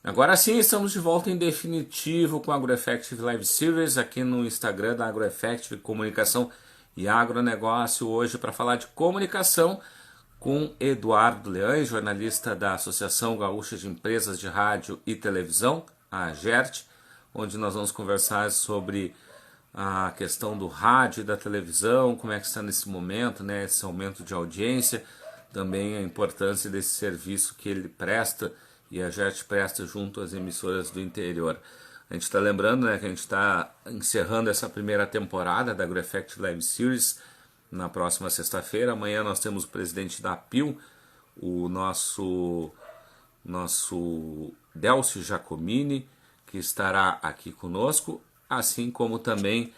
Agora sim, estamos de volta em definitivo com a AgroEffective Live Series aqui no Instagram da AgroEffective Comunicação e Agronegócio, hoje para falar de comunicação com Eduardo Leães, jornalista da Associação Gaúcha de Empresas de Rádio e Televisão, a AGERT, onde nós vamos conversar sobre a questão do rádio e da televisão, como é que está nesse momento, né, esse aumento de audiência, também a importância desse serviço que ele presta e a JET presta junto às emissoras do interior. A gente está lembrando, né, que a gente está encerrando essa primeira temporada da AgroEffect Live Series na próxima sexta-feira. Amanhã nós temos o presidente da APIL, o nosso Delcio Giacomini, que estará aqui conosco, assim como também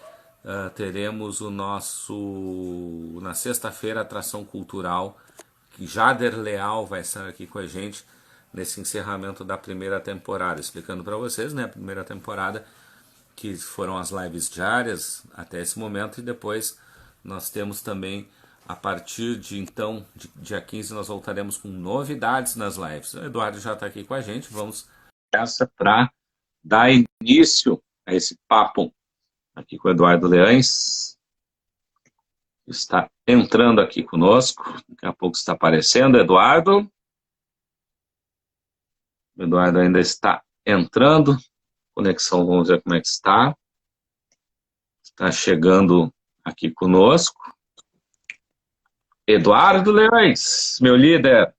teremos o nosso, na sexta-feira, atração cultural, que Jader Leal vai estar aqui com a gente nesse encerramento da primeira temporada, explicando para vocês, né, a primeira temporada, que foram as lives diárias até esse momento, e depois nós temos também, a partir de então, dia 15, nós voltaremos com novidades nas lives. O Eduardo já está aqui com a gente, vamos essa para dar início a esse papo aqui com o Eduardo Leães. Está entrando aqui conosco, daqui a pouco está aparecendo, Eduardo. O Eduardo ainda está entrando, conexão, vamos ver como é que está. Está chegando aqui conosco. Eduardo Leões, meu líder.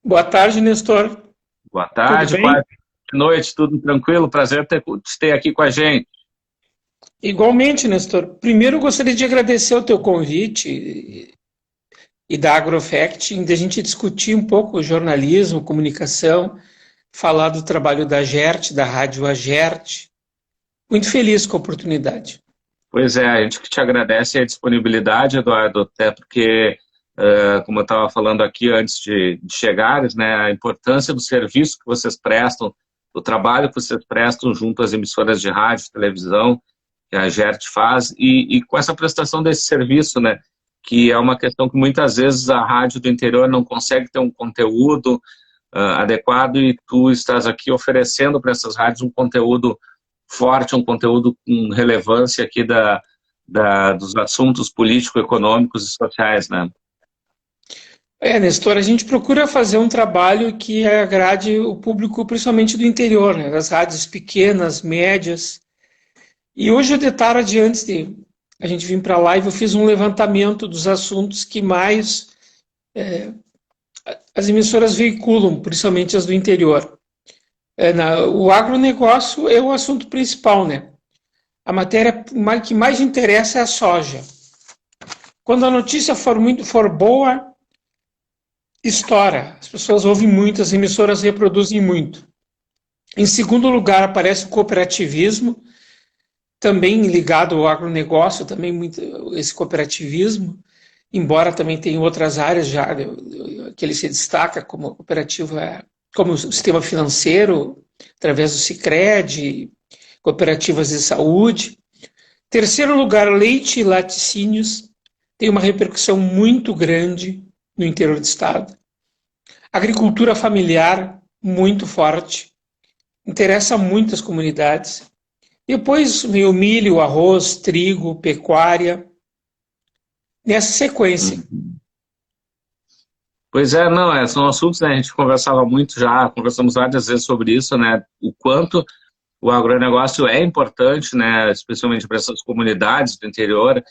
Boa tarde, Nestor. Boa Tudo tarde, bem? boa noite, tudo tranquilo? Prazer te ter aqui com a gente. Igualmente, Nestor. Primeiro, eu gostaria de agradecer o teu convite e da AgroFact, de a gente discutir um pouco jornalismo, comunicação, falar do trabalho da GERT, da Rádio AGERT. Muito feliz com a oportunidade. Pois é, a gente que te agradece a disponibilidade, Eduardo, até porque, como eu estava falando aqui antes de chegares, né, a importância do serviço que vocês prestam, do trabalho que vocês prestam junto às emissoras de rádio e televisão, que a GERT faz, e com essa prestação desse serviço, né, que é uma questão que muitas vezes a rádio do interior não consegue ter um conteúdo adequado, e tu estás aqui oferecendo para essas rádios um conteúdo forte, um conteúdo com relevância aqui dos assuntos político-econômicos e sociais, né? Nestor, a gente procura fazer um trabalho que agrade o público, principalmente do interior, né, das rádios pequenas, médias. E hoje de tarde, antes de a gente vir para a live, eu fiz um levantamento dos assuntos que mais as emissoras veiculam, principalmente as do interior. O agronegócio é o assunto principal, né? A matéria que mais interessa é a soja. Quando a notícia for boa, estoura. As pessoas ouvem muito, as emissoras reproduzem muito. Em segundo lugar, aparece o cooperativismo, também ligado ao agronegócio, também muito esse cooperativismo, embora também tenha outras áreas já que ele se destaca como cooperativa, como o sistema financeiro, através do Sicredi, cooperativas de saúde. Terceiro lugar, leite e laticínios, tem uma repercussão muito grande no interior do estado. Agricultura familiar, muito forte, interessa muito as comunidades. Depois vem o milho, o arroz, trigo, pecuária, nessa sequência. Pois é, não, são assuntos, né, a gente conversava muito já, conversamos várias vezes sobre isso, né, o quanto o agronegócio é importante, né, especialmente para essas comunidades do interior,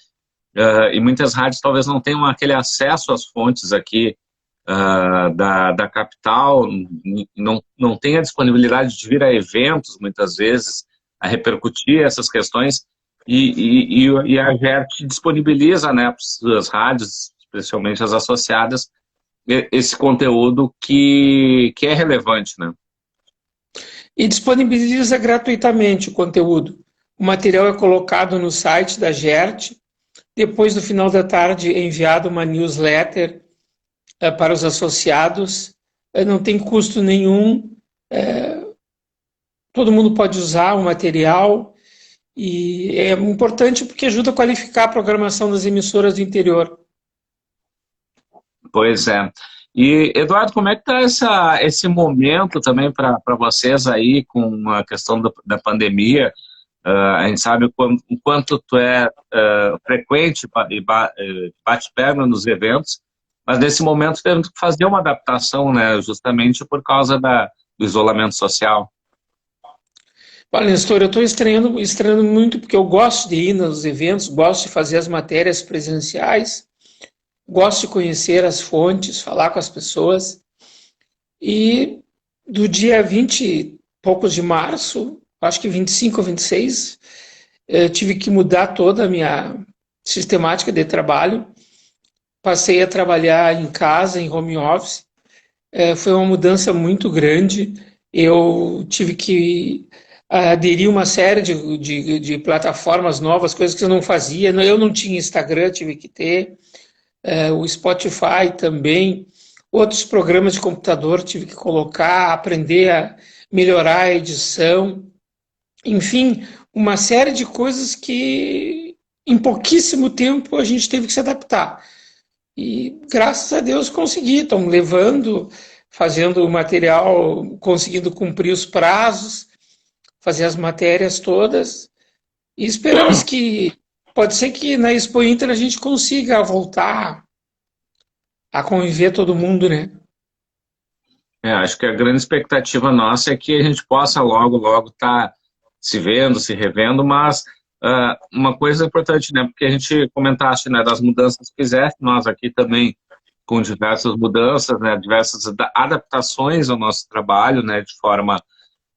e muitas rádios talvez não tenham aquele acesso às fontes aqui da capital, não tem a disponibilidade de vir a eventos, muitas vezes, a repercutir essas questões, e a GERT disponibiliza, né, para as rádios, especialmente as associadas, esse conteúdo que é relevante, né? E disponibiliza gratuitamente o conteúdo. O material é colocado no site da GERT, depois, no final da tarde, é enviado uma newsletter para os associados, não tem custo nenhum, todo mundo pode usar o material, e é importante porque ajuda a qualificar a programação das emissoras do interior. Pois é. E, Eduardo, como é que está esse momento também para vocês aí com a questão da pandemia? A gente sabe o quanto tu é frequente e bate perna nos eventos, mas nesse momento temos que fazer uma adaptação, né, justamente por causa do isolamento social. Olha, Nestor, eu estou estranhando muito porque eu gosto de ir nos eventos, gosto de fazer as matérias presenciais, gosto de conhecer as fontes, falar com as pessoas. E do dia 20 e poucos de março, acho que 25 ou 26, tive que mudar toda a minha sistemática de trabalho. Passei a trabalhar em casa, em home office. Foi uma mudança muito grande. Eu tive que aderir uma série de plataformas novas, coisas que eu não fazia. Eu não tinha Instagram, tive que ter. O Spotify também. Outros programas de computador tive que colocar, aprender a melhorar a edição. Enfim, uma série de coisas que em pouquíssimo tempo a gente teve que se adaptar. E graças a Deus consegui, estão levando, fazendo o material, conseguindo cumprir os prazos, fazer as matérias todas. E esperamos que, pode ser que na Expo Inter a gente consiga voltar a conviver todo mundo, né? Acho que a grande expectativa nossa é que a gente possa logo, logo estar se vendo, se revendo, mas uma coisa importante, né, porque a gente comentaste, né, das mudanças que fizeste, nós aqui também com diversas mudanças, né, diversas adaptações ao nosso trabalho, né, de forma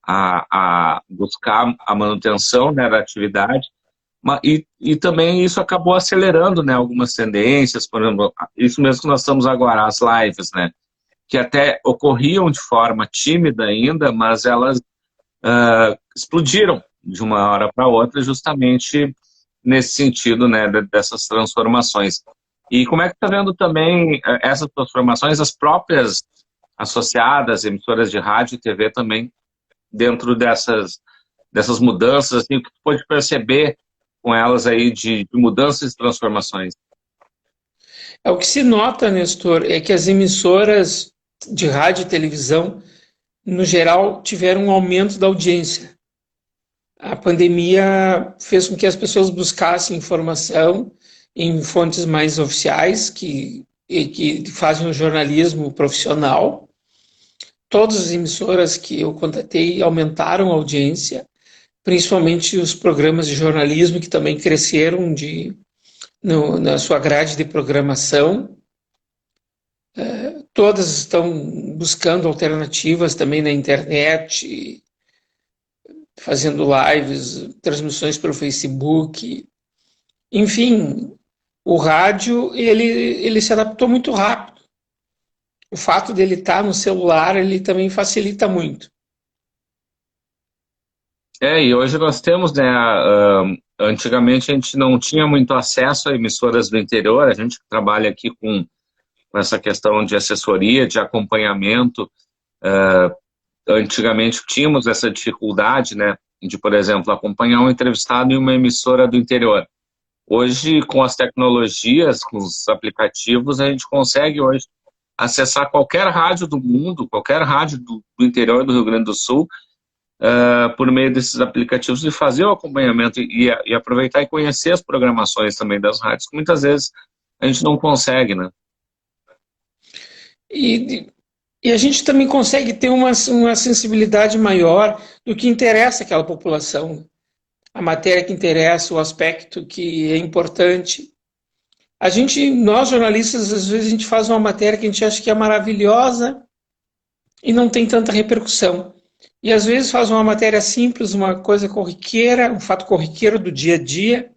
a buscar a manutenção, né, da atividade, e também isso acabou acelerando, né, algumas tendências, por exemplo, isso mesmo que nós estamos agora, as lives, né, que até ocorriam de forma tímida ainda, mas elas explodiram de uma hora para outra justamente nesse sentido, né, dessas transformações. E como é que está vendo também essas transformações, as próprias associadas, emissoras de rádio e TV também, dentro dessas mudanças, assim, o que tu pode perceber com elas aí de mudanças e transformações? O que se nota, Nestor, é que as emissoras de rádio e televisão, no geral, tiveram um aumento da audiência. A pandemia fez com que as pessoas buscassem informação em fontes mais oficiais, que fazem um jornalismo profissional. Todas as emissoras que eu contatei aumentaram a audiência, principalmente os programas de jornalismo, que também cresceram na sua grade de programação. Todas estão buscando alternativas também na internet, fazendo lives, transmissões pelo Facebook. Enfim, o rádio ele se adaptou muito rápido. O fato dele estar no celular, ele também facilita muito. E hoje nós temos, né, antigamente a gente não tinha muito acesso a emissoras do interior, a gente que trabalha aqui com essa questão de assessoria, de acompanhamento, antigamente tínhamos essa dificuldade, né, de, por exemplo, acompanhar um entrevistado em uma emissora do interior. Hoje, com as tecnologias, com os aplicativos, a gente consegue hoje acessar qualquer rádio do mundo, qualquer rádio do interior do Rio Grande do Sul, por meio desses aplicativos e fazer o acompanhamento e aproveitar e conhecer as programações também das rádios, que muitas vezes a gente não consegue, né? E a gente também consegue ter uma sensibilidade maior do que interessa àquela população. A matéria que interessa, o aspecto que é importante. Nós jornalistas, às vezes a gente faz uma matéria que a gente acha que é maravilhosa e não tem tanta repercussão. E às vezes faz uma matéria simples, uma coisa corriqueira, um fato corriqueiro do dia a dia,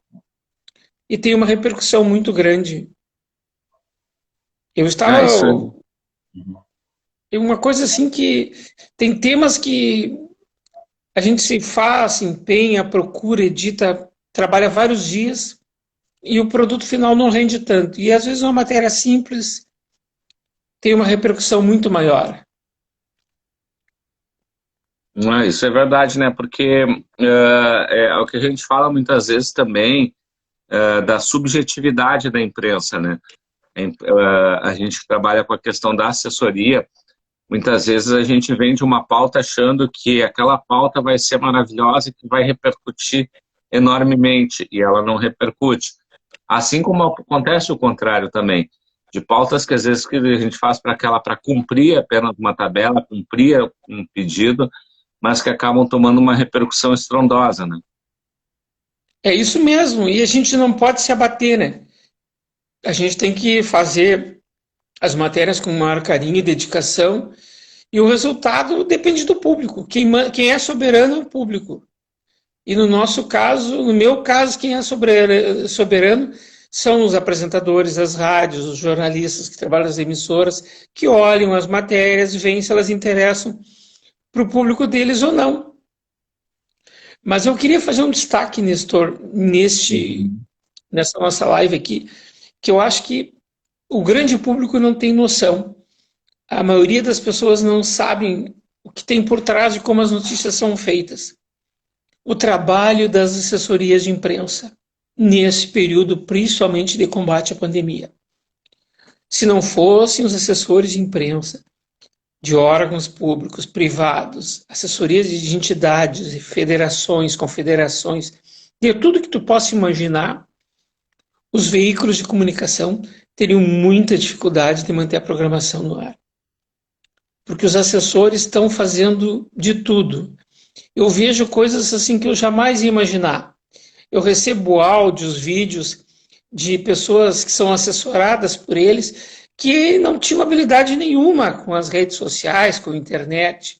e tem uma repercussão muito grande. Eu estava... É uma coisa assim que tem temas que a gente se faz, se empenha, procura, edita, trabalha vários dias e o produto final não rende tanto. E às vezes uma matéria simples tem uma repercussão muito maior. Isso é verdade, né? Porque é o que a gente fala muitas vezes também da subjetividade da imprensa, né? A gente trabalha com a questão da assessoria. Muitas vezes a gente vende uma pauta achando que aquela pauta vai ser maravilhosa e que vai repercutir enormemente, e ela não repercute. Assim como acontece o contrário também, de pautas que às vezes que a gente faz para cumprir apenas uma tabela, cumprir um pedido, mas que acabam tomando uma repercussão estrondosa, né? É isso mesmo, e a gente não pode se abater, né? A gente tem que fazer as matérias com maior carinho e dedicação, e o resultado depende do público. Quem é soberano é o público. E no nosso caso, no meu caso, quem é soberano são os apresentadores das rádios, os jornalistas que trabalham nas emissoras, que olham as matérias e veem se elas interessam para o público deles ou não. Mas eu queria fazer um destaque, Nestor, nessa nossa live aqui, que eu acho que o grande público não tem noção. A maioria das pessoas não sabem o que tem por trás de como as notícias são feitas. O trabalho das assessorias de imprensa nesse período, principalmente de combate à pandemia. Se não fossem os assessores de imprensa de órgãos públicos, privados, assessorias de entidades, federações, confederações, de tudo que tu possa imaginar, os veículos de comunicação teriam muita dificuldade de manter a programação no ar. Porque os assessores estão fazendo de tudo. Eu vejo coisas assim que eu jamais ia imaginar. Eu recebo áudios, vídeos de pessoas que são assessoradas por eles que não tinham habilidade nenhuma com as redes sociais, com a internet,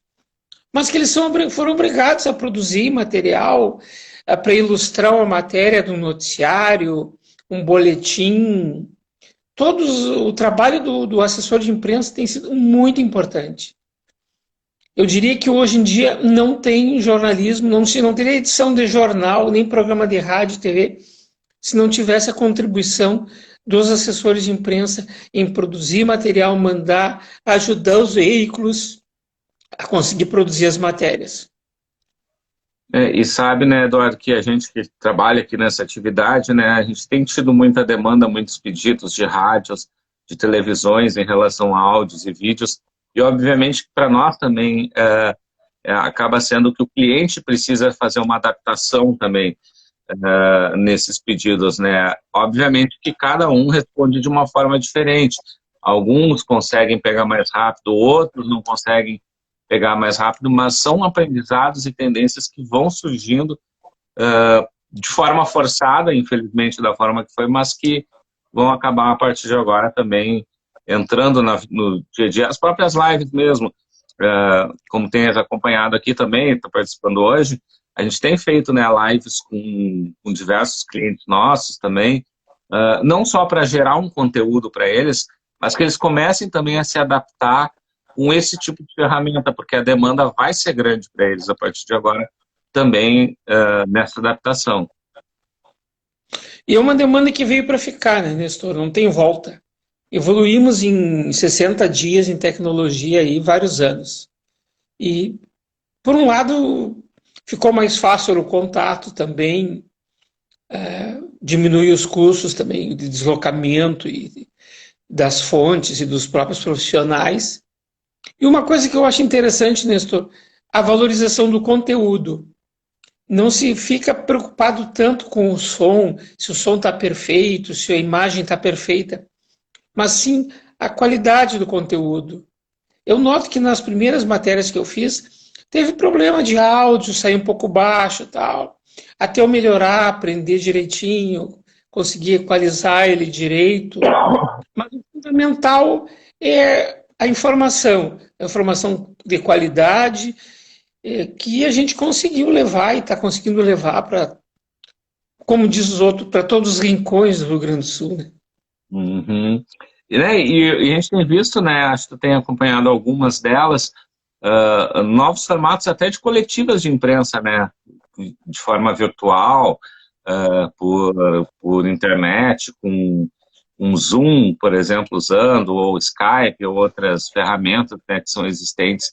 mas que eles foram obrigados a produzir material para ilustrar uma matéria de um noticiário, um boletim. O trabalho do assessor de imprensa tem sido muito importante. Eu diria que hoje em dia não tem jornalismo, não teria edição de jornal, nem programa de rádio e TV, se não tivesse a contribuição dos assessores de imprensa em produzir material, mandar, ajudar os veículos a conseguir produzir as matérias. E sabe, né, Eduardo, que a gente que trabalha aqui nessa atividade, né, a gente tem tido muita demanda, muitos pedidos de rádios, de televisões em relação a áudios e vídeos, e obviamente para nós também acaba sendo que o cliente precisa fazer uma adaptação também nesses pedidos, né? Obviamente que cada um responde de uma forma diferente. Alguns conseguem pegar mais rápido, outros não conseguem pegar mais rápido, mas são aprendizados e tendências que vão surgindo de forma forçada, infelizmente da forma que foi, mas que vão acabar a partir de agora também entrando no dia a dia. As próprias lives mesmo, como tem acompanhado aqui também, está participando hoje, a gente tem feito, né, lives com diversos clientes nossos também, não só para gerar um conteúdo para eles, mas que eles comecem também a se adaptar com esse tipo de ferramenta, porque a demanda vai ser grande para eles a partir de agora também nessa adaptação. E é uma demanda que veio para ficar, né, Nestor? Não tem volta. Evoluímos em 60 dias em tecnologia aí, vários anos. E, por um lado, ficou mais fácil o contato também, diminui os custos também de deslocamento e das fontes e dos próprios profissionais. E uma coisa que eu acho interessante, Nestor, a valorização do conteúdo. Não se fica preocupado tanto com o som, se o som está perfeito, se a imagem está perfeita, mas sim a qualidade do conteúdo. Eu noto que nas primeiras matérias que eu fiz, teve problema de áudio, sair um pouco baixo e tal. Até eu melhorar, aprender direitinho, conseguir equalizar ele direito. Mas o fundamental é a informação de qualidade, que a gente conseguiu levar e está conseguindo levar para, como diz os outros, para todos os rincões do Rio Grande do Sul, né? Uhum. E a gente tem visto, né, acho que tu tem acompanhado algumas delas, novos formatos até de coletivas de imprensa, né, de forma virtual, por internet, com um Zoom, por exemplo, usando, ou Skype, ou outras ferramentas, né, que são existentes.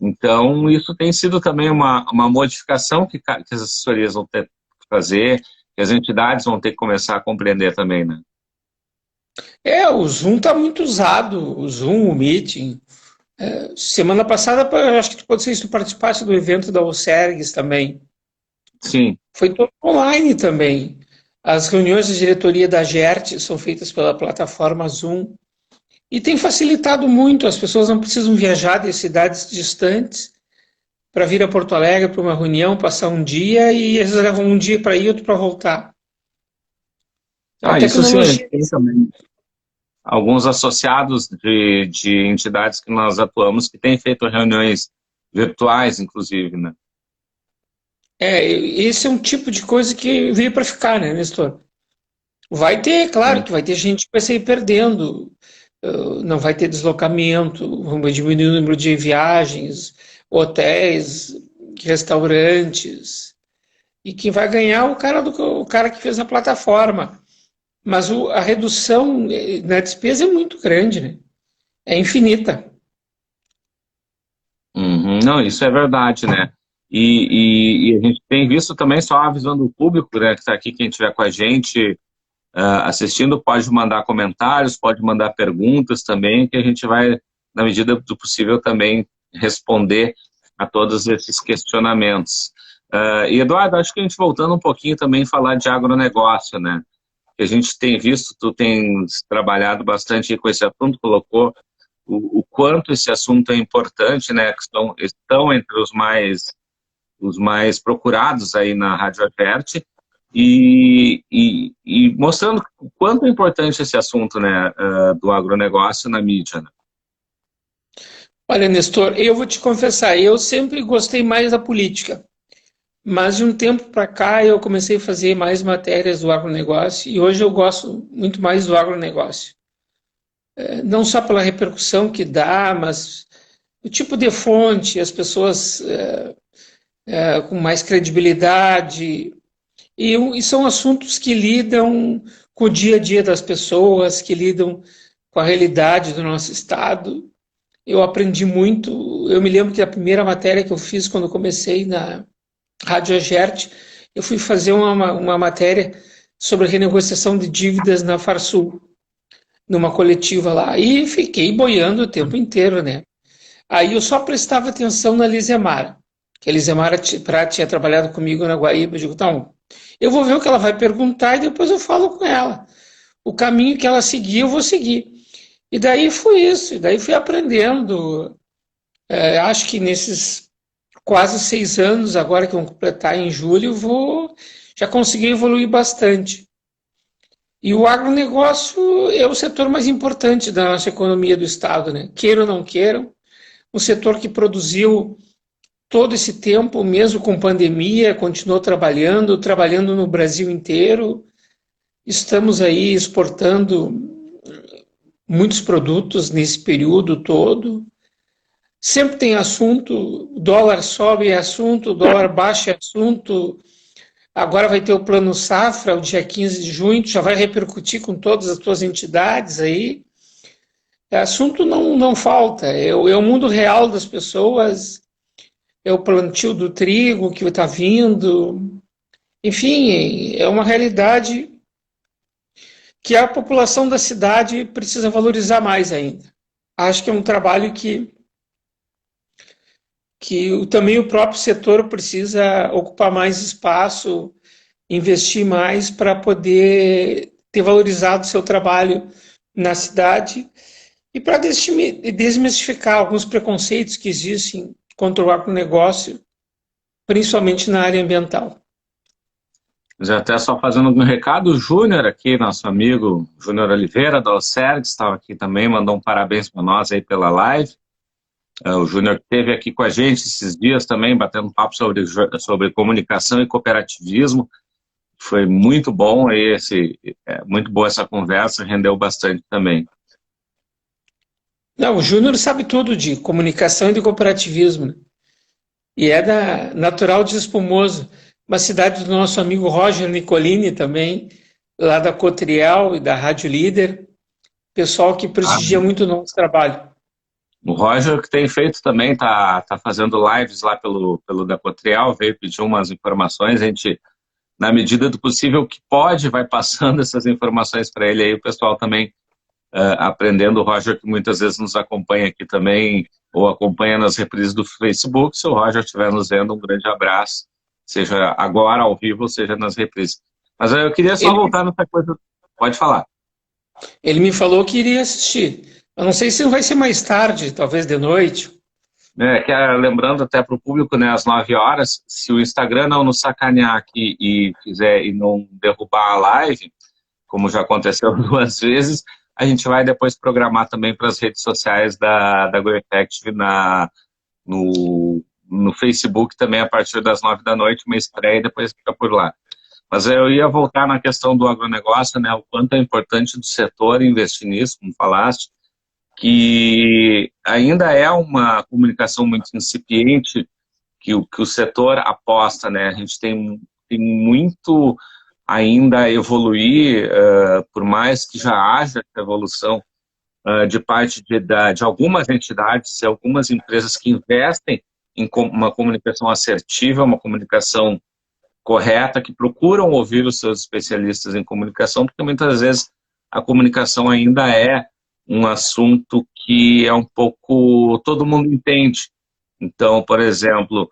Então, isso tem sido também uma modificação que as assessorias vão ter que fazer, que as entidades vão ter que começar a compreender também, né? O Zoom está muito usado, o Zoom, o Meeting. Semana passada, eu acho que pode ser se tu participasse do evento da OCERGS também. Sim. Foi todo online também. As reuniões de diretoria da GERT são feitas pela plataforma Zoom. E tem facilitado muito, as pessoas não precisam viajar de cidades distantes para vir a Porto Alegre para uma reunião, passar um dia e eles levam um dia para ir e outro para voltar. A Isso sim, a gente tecnologia. tem também alguns associados de entidades que nós atuamos que têm feito reuniões virtuais, inclusive, né? Esse é um tipo de coisa que veio para ficar, né, Nestor? Vai ter, claro Sim. que vai ter gente que vai sair perdendo, não vai ter deslocamento, vamos diminuir o número de viagens, hotéis, restaurantes, e quem vai ganhar é o cara que fez a plataforma. Mas a redução na despesa é muito grande, né? É infinita. Uhum. Não, isso é verdade, né? E a gente tem visto também, só avisando o público, né, que está aqui, quem estiver com a gente assistindo, pode mandar comentários, pode mandar perguntas também, que a gente vai, na medida do possível, também responder a todos esses questionamentos. E Eduardo, acho que a gente voltando um pouquinho também falar de agronegócio, né? Que a gente tem visto, tu tens trabalhado bastante com esse assunto, colocou o quanto esse assunto é importante, né? Que estão entre os mais procurados aí na Rádio Averte, e mostrando o quanto é importante esse assunto, né, do agronegócio na mídia, né? Olha, Nestor, eu vou te confessar, eu sempre gostei mais da política, mas de um tempo para cá eu comecei a fazer mais matérias do agronegócio e hoje eu gosto muito mais do agronegócio. Não só pela repercussão que dá, mas o tipo de fonte, as pessoas com mais credibilidade, e são assuntos que lidam com o dia a dia das pessoas, que lidam com a realidade do nosso estado. Eu aprendi muito. Eu me lembro que a primeira matéria que eu fiz quando comecei na Rádio Agerte, eu fui fazer uma matéria sobre renegociação de dívidas na Farsul, numa coletiva lá, e fiquei boiando o tempo inteiro, né? Aí eu só prestava atenção na Lisemara, que a Lisemara Prati tinha trabalhado comigo na Guaíba. Eu digo, então, eu vou ver o que ela vai perguntar e depois eu falo com ela. O caminho que ela seguir, eu vou seguir. E daí foi isso, e daí fui aprendendo. Acho que nesses quase 6 anos, agora que vão completar em julho, já consegui evoluir bastante. E o agronegócio é o setor mais importante da nossa economia do Estado, né? Queiram ou não queiram, um setor que produziu todo esse tempo, mesmo com pandemia, continuou trabalhando no Brasil inteiro. Estamos aí exportando muitos produtos nesse período todo. Sempre tem assunto, o dólar sobe é assunto, o dólar baixa é assunto. Agora vai ter o Plano Safra, o dia 15 de junho, já vai repercutir com todas as suas entidades aí. Assunto não falta, é o mundo real das pessoas, é o plantio do trigo que está vindo. Enfim, é uma realidade que a população da cidade precisa valorizar mais ainda. Acho que é um trabalho que também o próprio setor precisa ocupar mais espaço, investir mais para poder ter valorizado o seu trabalho na cidade e para desmistificar alguns preconceitos que existem contra o agronegócio, principalmente na área ambiental. Mas até só fazendo um recado, o Júnior aqui, nosso amigo Júnior Oliveira, da OCERG, estava aqui também, mandou um parabéns para nós aí pela live. O Júnior esteve aqui com a gente esses dias também, batendo um papo sobre comunicação e cooperativismo. Foi muito bom muito boa essa conversa, rendeu bastante também. Não, o Júnior sabe tudo de comunicação e de cooperativismo, né? E é natural de Espumoso, uma cidade do nosso amigo Roger Nicolini também, lá da Cotriel e da Rádio Líder, pessoal que prestigia muito o nosso trabalho. O Roger, que tem feito também, tá fazendo lives lá pelo Dacotrial, veio pedir umas informações, a gente, na medida do possível que pode, vai passando essas informações para ele, aí o pessoal também aprendendo. O Roger, que muitas vezes nos acompanha aqui também, ou acompanha nas reprises do Facebook. Se o Roger estiver nos vendo, um grande abraço, seja agora ao vivo, seja nas reprises. Mas eu queria só Ele, voltar nessa coisa. Pode falar. ele me falou que iria assistir. Eu não sei se vai ser mais tarde, talvez de noite. Lembrando até para o público, né, às 9 horas, se o Instagram não nos sacanear aqui e fizer e não derrubar a live, como já aconteceu 2 vezes, a gente vai depois programar também para as redes sociais da GoEffective no Facebook também a partir das 9 da noite, uma estreia e depois fica por lá. Mas eu ia voltar na questão do agronegócio, né, o quanto é importante do setor investir nisso, como falaste, que ainda é uma comunicação muito incipiente que o setor aposta, né? A gente tem muito ainda a evoluir, por mais que já haja essa evolução de parte de algumas entidades e algumas empresas que investem em uma comunicação assertiva, uma comunicação correta, que procuram ouvir os seus especialistas em comunicação, porque muitas vezes a comunicação ainda é um assunto que é um pouco, todo mundo entende. Então, por exemplo,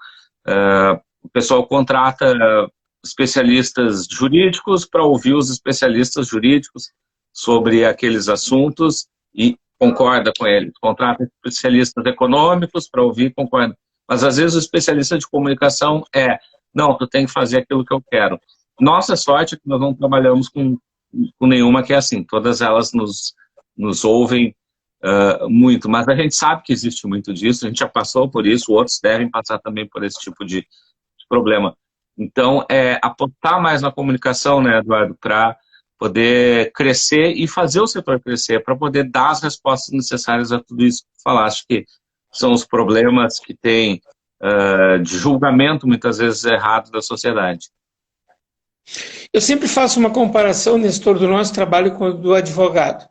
o pessoal contrata especialistas jurídicos para ouvir os especialistas jurídicos sobre aqueles assuntos e concorda com eles. Contrata especialistas econômicos para ouvir e concorda. Mas às vezes o especialista de comunicação não, tu tem que fazer aquilo que eu quero. Nossa sorte é que nós não trabalhamos com nenhuma que é assim. Todas elas nos ouvem muito, mas a gente sabe que existe muito disso, a gente já passou por isso, outros devem passar também por esse tipo de problema. Então, apostar mais na comunicação, né, Eduardo, para poder crescer e fazer o setor crescer, para poder dar as respostas necessárias a tudo isso que falaste, que são os problemas que tem de julgamento, muitas vezes, errado da sociedade. Eu sempre faço uma comparação, Nestor, do nosso trabalho com o do advogado.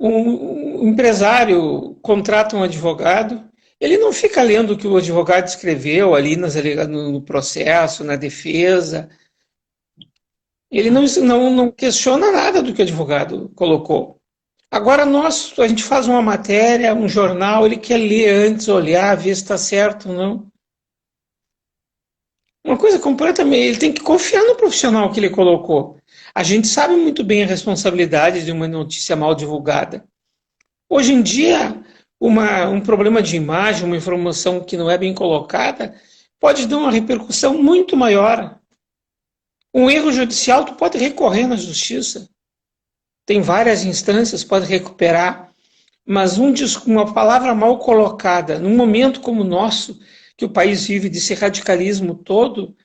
Um empresário contrata um advogado, ele não fica lendo o que o advogado escreveu ali no processo, na defesa. Ele não questiona nada do que o advogado colocou. Agora, a gente faz uma matéria, um jornal, ele quer ler antes, olhar, ver se está certo ou não. Uma coisa completamente. Ele tem que confiar no profissional que ele colocou. A gente sabe muito bem a responsabilidade de uma notícia mal divulgada. Hoje em dia, um problema de imagem, uma informação que não é bem colocada, pode dar uma repercussão muito maior. Um erro judicial, tu pode recorrer na justiça. Tem várias instâncias, pode recuperar. Mas uma palavra mal colocada, num momento como o nosso, que o país vive desse radicalismo todo,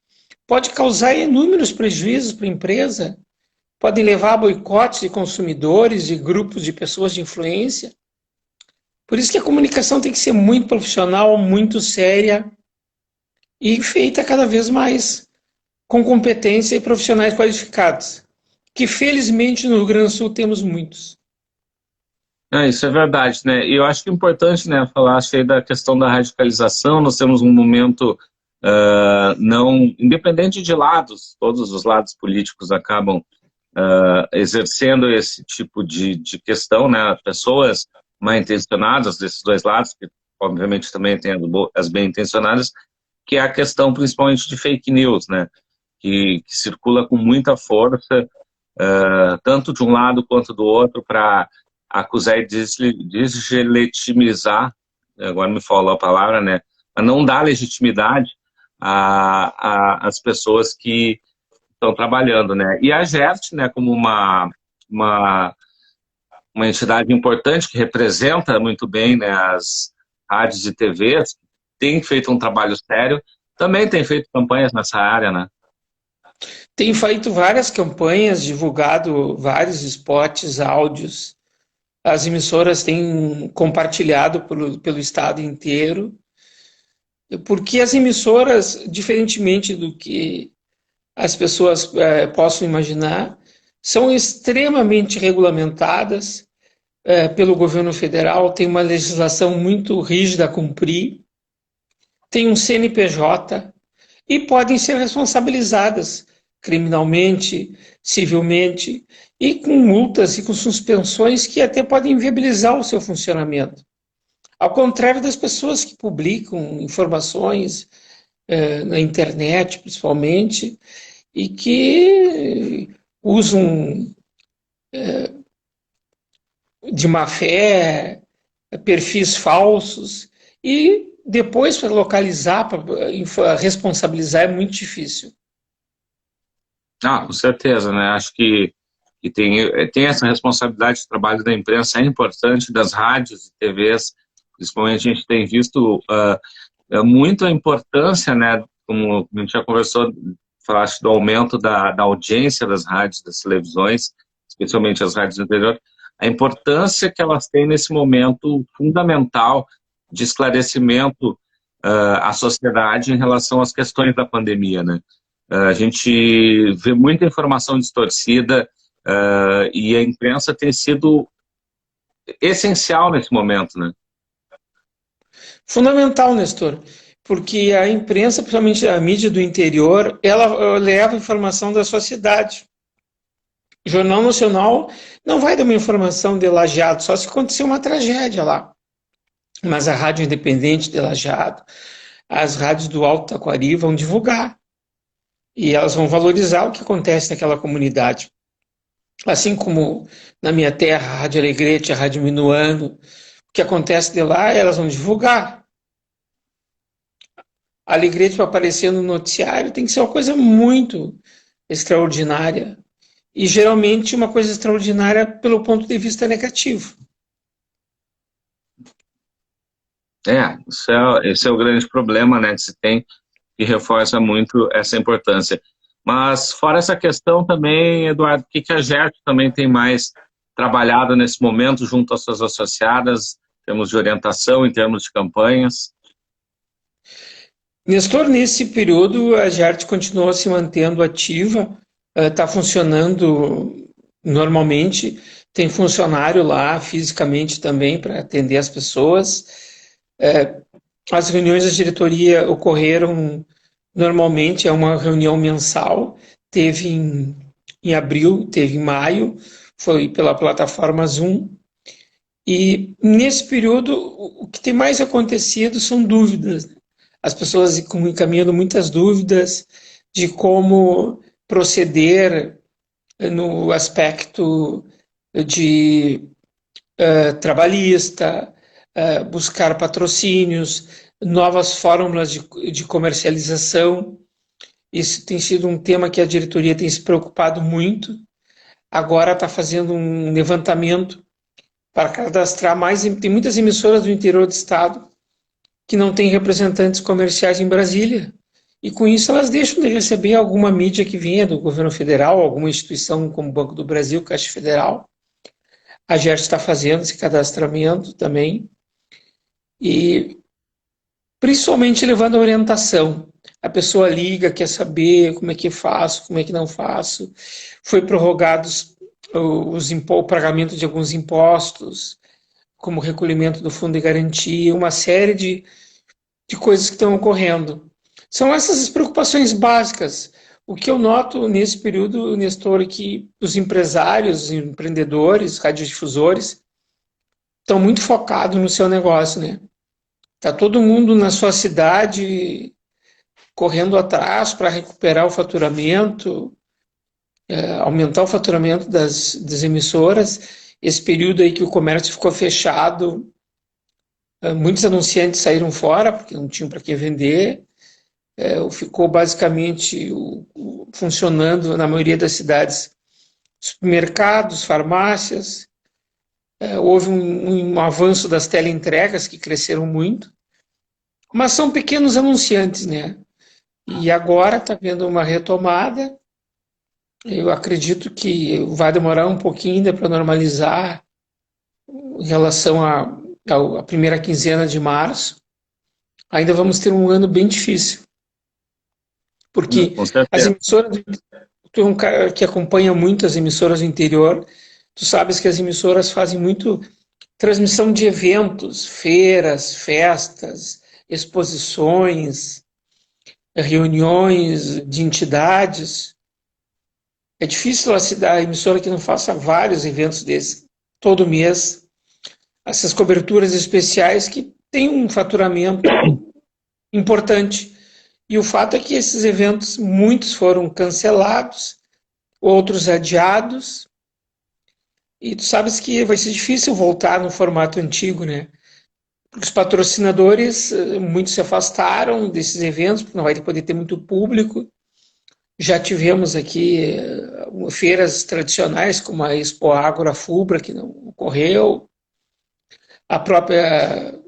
pode causar inúmeros prejuízos para a empresa, pode levar a boicotes de consumidores, de grupos de pessoas de influência. Por isso que a comunicação tem que ser muito profissional, muito séria e feita cada vez mais com competência e profissionais qualificados, que felizmente no Rio Grande do Sul temos muitos. Isso é verdade, né? E eu acho que é importante, né, falar aí da questão da radicalização. Nós temos um momento não independente de lados, todos os lados políticos acabam exercendo esse tipo de questão, né? Pessoas mal intencionadas desses dois lados, que obviamente também tem as bem intencionadas, que é a questão principalmente de fake news, né? Que circula com muita força, tanto de um lado quanto do outro, para acusar e deslegitimizar, agora me falou a palavra, né? Mas não dar legitimidade às pessoas que estão trabalhando, né? E a GERT, né, como uma entidade importante que representa muito bem, né, as rádios e TVs, tem feito um trabalho sério, também tem feito campanhas nessa área, né? Tem feito várias campanhas, divulgado vários spots, áudios. As emissoras têm compartilhado pelo estado inteiro, porque as emissoras, diferentemente do que as pessoas possam imaginar, são extremamente regulamentadas pelo governo federal, tem uma legislação muito rígida a cumprir, tem um CNPJ e podem ser responsabilizadas criminalmente, civilmente, e com multas e com suspensões que até podem inviabilizar o seu funcionamento. Ao contrário das pessoas que publicam informações na internet, principalmente, e que usam de má fé, perfis falsos, e depois para localizar, para responsabilizar é muito difícil. Ah, com certeza, né? Acho que tem essa responsabilidade de trabalho da imprensa, é importante, das rádios e TVs, principalmente a gente tem visto muito a importância, né? Como a gente já conversou, falaste do aumento da audiência das rádios, das televisões, especialmente as rádios do interior, a importância que elas têm nesse momento fundamental de esclarecimento à sociedade em relação às questões da pandemia, né? A gente vê muita informação distorcida e a imprensa tem sido essencial nesse momento, né? Fundamental, Nestor, porque a imprensa, principalmente a mídia do interior, ela leva informação da sua cidade. O Jornal Nacional não vai dar uma informação de Lajeado, só se acontecer uma tragédia lá. Mas a Rádio Independente de Lajeado, as rádios do Alto Taquari vão divulgar. E elas vão valorizar o que acontece naquela comunidade. Assim como na minha terra, a Rádio Alegrete, a Rádio Minuano, o que acontece de lá, elas vão divulgar. A Alegrete para aparecer no noticiário tem que ser uma coisa muito extraordinária. E geralmente uma coisa extraordinária pelo ponto de vista negativo. Esse é o grande problema, né, que se tem, e reforça muito essa importância. Mas fora essa questão também, Eduardo, o que a GERT também tem mais trabalhado nesse momento junto às suas associadas, em termos de orientação, em termos de campanhas? Nestor, nesse período, a GERT continuou se mantendo ativa, está funcionando normalmente, tem funcionário lá fisicamente também para atender as pessoas. As reuniões da diretoria ocorreram normalmente, é uma reunião mensal, teve em abril, teve em maio, foi pela plataforma Zoom. E nesse período, o que tem mais acontecido são dúvidas. As pessoas encaminhando muitas dúvidas de como proceder no aspecto de trabalhista, buscar patrocínios, novas fórmulas de comercialização. Isso tem sido um tema que a diretoria tem se preocupado muito. Agora está fazendo um levantamento para cadastrar mais. Tem muitas emissoras do interior do estado que não têm representantes comerciais em Brasília. E com isso elas deixam de receber alguma mídia que venha do governo federal, alguma instituição como o Banco do Brasil, Caixa Federal. A GERT está fazendo esse cadastramento também. E principalmente levando a orientação. A pessoa liga, quer saber como é que faço, como é que não faço. Foi prorrogados o pagamento de alguns impostos, como o recolhimento do fundo de garantia, uma série de coisas que estão ocorrendo. São essas as preocupações básicas. O que eu noto nesse período, Nestor, é que os empresários, empreendedores, radiodifusores, estão muito focados no seu negócio, né? Está todo mundo na sua cidade correndo atrás para recuperar o faturamento, aumentar o faturamento das emissoras. Esse período aí que o comércio ficou fechado, muitos anunciantes saíram fora porque não tinham para que vender. Ficou basicamente funcionando na maioria das cidades supermercados, farmácias. Houve um avanço das teleentregas que cresceram muito, mas são pequenos anunciantes, né? E agora está havendo uma retomada. Eu acredito que vai demorar um pouquinho ainda para normalizar em relação à primeira quinzena de março. Ainda vamos ter um ano bem difícil. Porque as emissoras, tu é um cara que acompanha muito as emissoras do interior, tu sabes que as emissoras fazem muito transmissão de eventos, feiras, festas, exposições, reuniões de entidades. É difícil a emissora que não faça vários eventos desses todo mês, essas coberturas especiais que têm um faturamento importante. E o fato é que esses eventos, muitos foram cancelados, outros adiados, e tu sabes que vai ser difícil voltar no formato antigo, né? Porque os patrocinadores, muitos se afastaram desses eventos, porque não vai poder ter muito público. Já tivemos aqui feiras tradicionais, como a Expo Agro, a Fubra, que não ocorreu, a própria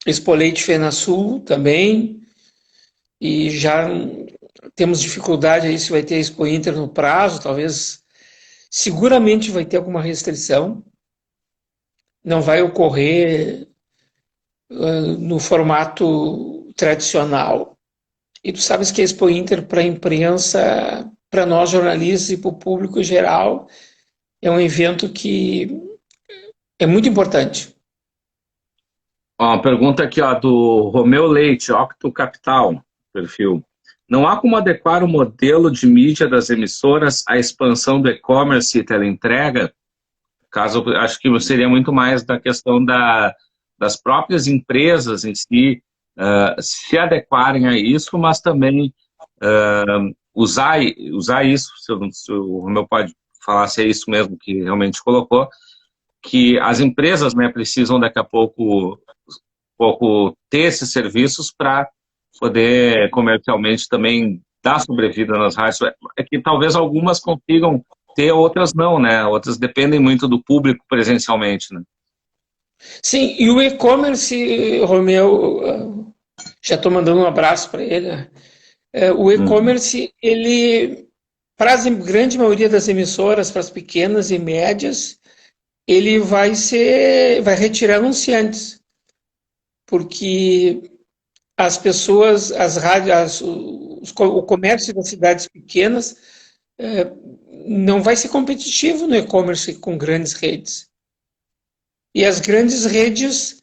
Expo Leite FenaSul também, e já temos dificuldade aí se vai ter a Expo Inter no prazo, talvez, seguramente vai ter alguma restrição, não vai ocorrer no formato tradicional. E tu sabes que a Expo Inter, para a imprensa, para nós jornalistas e para o público em geral, é um evento que é muito importante. Ó, uma pergunta aqui, ó, do Romeu Leite, Octo Capital, perfil. Não há como adequar o modelo de mídia das emissoras à expansão do e-commerce e teleentrega? Caso, acho que seria muito mais da questão das próprias empresas em si se adequarem a isso, mas também usar isso, se o Romeu pode falar se é isso mesmo que realmente colocou, que as empresas, né, precisam daqui a pouco ter esses serviços para poder comercialmente também dar sobrevida nas rádios. É que talvez algumas consigam ter, outras não, né? Outras dependem muito do público presencialmente, né? Sim, e o e-commerce, Romeu, já estou mandando um abraço para ele. O e-commerce, ele, para a grande maioria das emissoras, para as pequenas e médias, ele vai retirar anunciantes, porque as pessoas, as rádios, o comércio das cidades pequenas não vai ser competitivo no e-commerce com grandes redes. E as grandes redes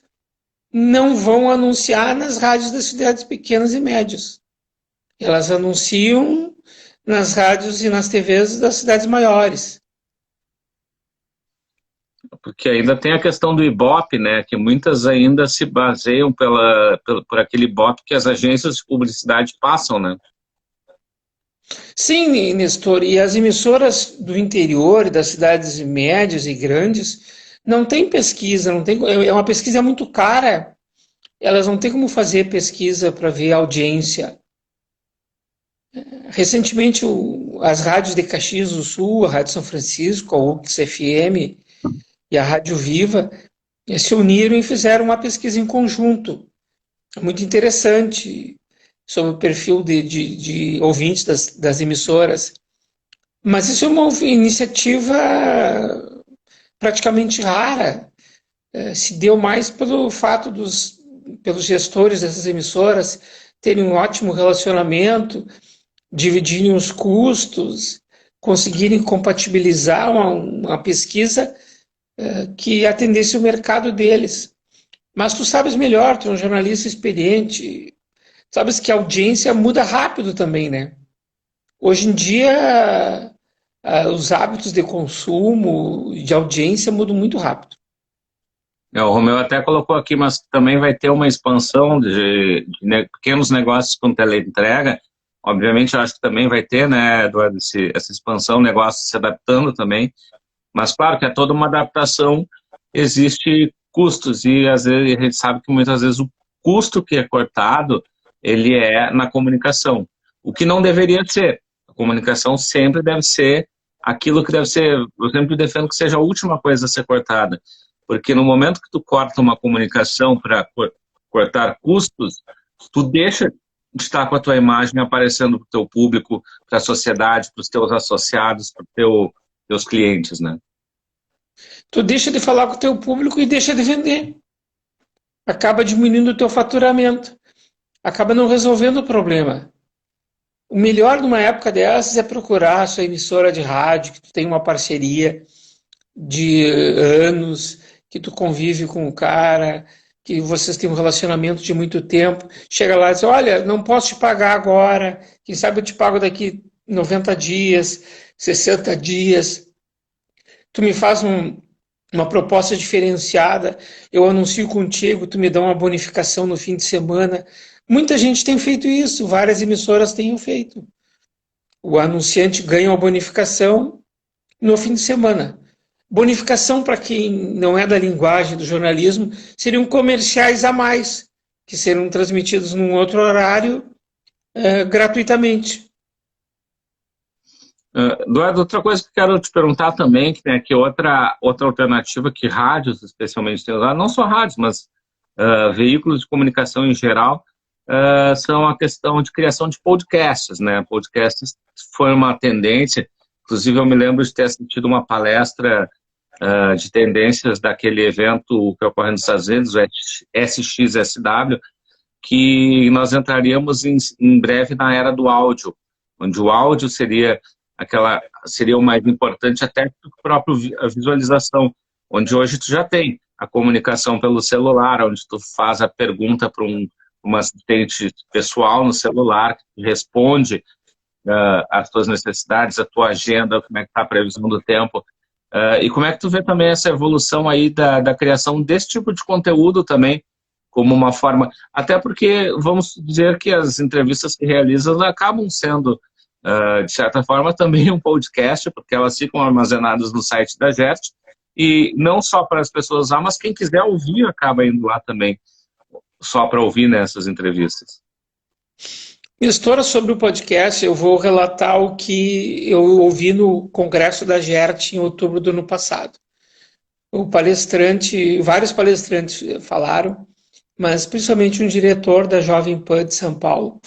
não vão anunciar nas rádios das cidades pequenas e médias. Elas anunciam nas rádios e nas TVs das cidades maiores. Porque ainda tem a questão do Ibope, né? Que muitas ainda se baseiam por aquele Ibope que as agências de publicidade passam, né? Sim, Nestor, e as emissoras do interior, das cidades médias e grandes, não tem pesquisa, não tem, é uma pesquisa muito cara. Elas não têm como fazer pesquisa para ver a audiência. Recentemente, as rádios de Caxias do Sul, a Rádio São Francisco, a UX FM e a Rádio Viva se uniram e fizeram uma pesquisa em conjunto, muito interessante, sobre o perfil de ouvintes das emissoras. Mas isso é uma iniciativa praticamente rara. Se deu mais pelo fato pelos gestores dessas emissoras terem um ótimo relacionamento, dividirem os custos, conseguirem compatibilizar uma pesquisa que atendesse o mercado deles. Mas tu sabes melhor, tu é um jornalista experiente, sabes que a audiência muda rápido também, né? Hoje em dia, os hábitos de consumo e de audiência mudam muito rápido. O Romeu até colocou aqui, mas também vai ter uma expansão de pequenos negócios com teleentrega. Obviamente, eu acho que também vai ter, né, Eduardo, essa expansão, negócios se adaptando também. Mas, claro, que é toda uma adaptação, existe custos, e às vezes a gente sabe que muitas vezes o custo que é cortado, ele é na comunicação. O que não deveria ser. A comunicação sempre deve ser aquilo que deve ser, eu sempre defendo que seja a última coisa a ser cortada. Porque no momento que tu corta uma comunicação para cortar custos, tu deixa de estar com a tua imagem aparecendo para o teu público, para a sociedade, para os teus associados, para os teus clientes, né? Tu deixa de falar com o teu público e deixa de vender. Acaba diminuindo o teu faturamento. Acaba não resolvendo o problema. O melhor numa época dessas é procurar a sua emissora de rádio, que tu tem uma parceria de anos, que tu convive com o cara, que vocês têm um relacionamento de muito tempo. Chega lá e diz, olha, não posso te pagar agora, quem sabe eu te pago daqui 90 dias. 60 dias. Tu me faz uma proposta diferenciada, eu anuncio contigo, tu me dá uma bonificação no fim de semana. Muita gente tem feito isso, várias emissoras têm feito. O anunciante ganha uma bonificação no fim de semana. Bonificação, para quem não é da linguagem do jornalismo, seriam comerciais a mais, que serão transmitidos num outro horário gratuitamente. Eduardo, outra coisa que eu quero te perguntar também, que tem aqui outra alternativa que rádios especialmente têm usado, não só rádios, mas veículos de comunicação em geral, são a questão de criação de podcasts, né? Podcasts foi uma tendência, inclusive eu me lembro de ter assistido uma palestra de tendências daquele evento que ocorre nos Estados Unidos, o SXSW, que nós entraríamos em breve na era do áudio, onde o áudio seria o mais importante até que a própria visualização, onde hoje tu já tem a comunicação pelo celular, onde tu faz a pergunta para um assistente pessoal no celular, que responde as tuas necessidades, a tua agenda, como é que está a previsão do tempo. E como é que tu vê também essa evolução aí da criação desse tipo de conteúdo também, como uma forma, até porque vamos dizer que as entrevistas que realizam acabam sendo, de certa forma, também um podcast, porque elas ficam armazenadas no site da GERT, e não só para as pessoas lá, mas quem quiser ouvir acaba indo lá também, só para ouvir nessas entrevistas. Mistura sobre o podcast, eu vou relatar o que eu ouvi no Congresso da GERT em outubro do ano passado. Vários palestrantes falaram, mas principalmente um diretor da Jovem Pan de São Paulo,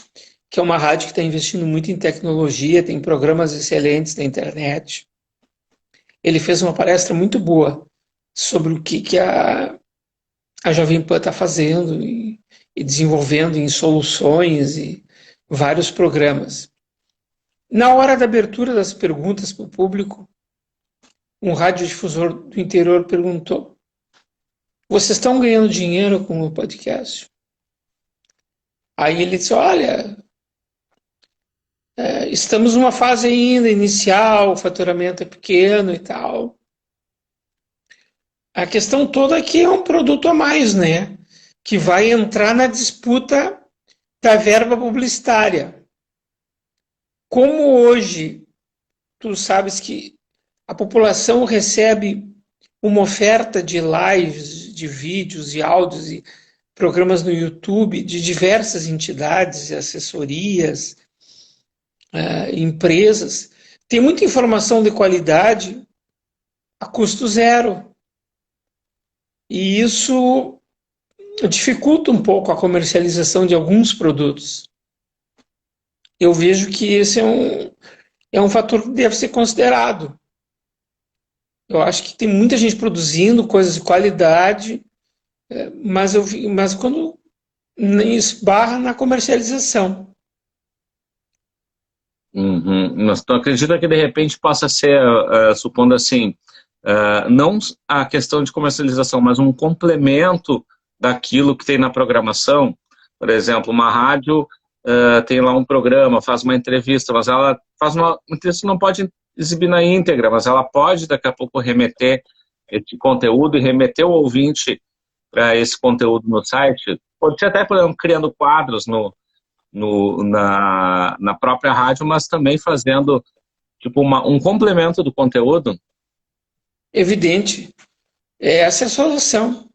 que é uma rádio que está investindo muito em tecnologia, tem programas excelentes na internet. Ele fez uma palestra muito boa sobre o que a Jovem Pan está fazendo e desenvolvendo em soluções e vários programas. Na hora da abertura das perguntas para o público, um radiodifusor do interior perguntou: vocês estão ganhando dinheiro com o podcast? Aí ele disse: olha, estamos numa fase ainda inicial, o faturamento é pequeno e tal. A questão toda é que é um produto a mais, né? Que vai entrar na disputa da verba publicitária. Como hoje, tu sabes que a população recebe uma oferta de lives, de vídeos e áudios e programas no YouTube de diversas entidades, assessorias, empresas. Tem muita informação de qualidade a custo zero. E isso dificulta um pouco a comercialização de alguns produtos. Eu vejo que esse é um fator que deve ser considerado. Eu acho que tem muita gente produzindo coisas de qualidade, mas quando esbarra na comercialização. Mas tu acredita que de repente possa ser, supondo assim, não a questão de comercialização, mas um complemento daquilo que tem na programação? Por exemplo, uma rádio tem lá um programa, faz uma entrevista, mas ela faz uma entrevista, não pode exibir na íntegra, mas ela pode daqui a pouco remeter esse conteúdo e remeter o ouvinte para esse conteúdo no site. Pode ser até, por exemplo, criando quadros na própria rádio, mas também fazendo tipo um complemento do conteúdo. Evidente. Essa é a solução.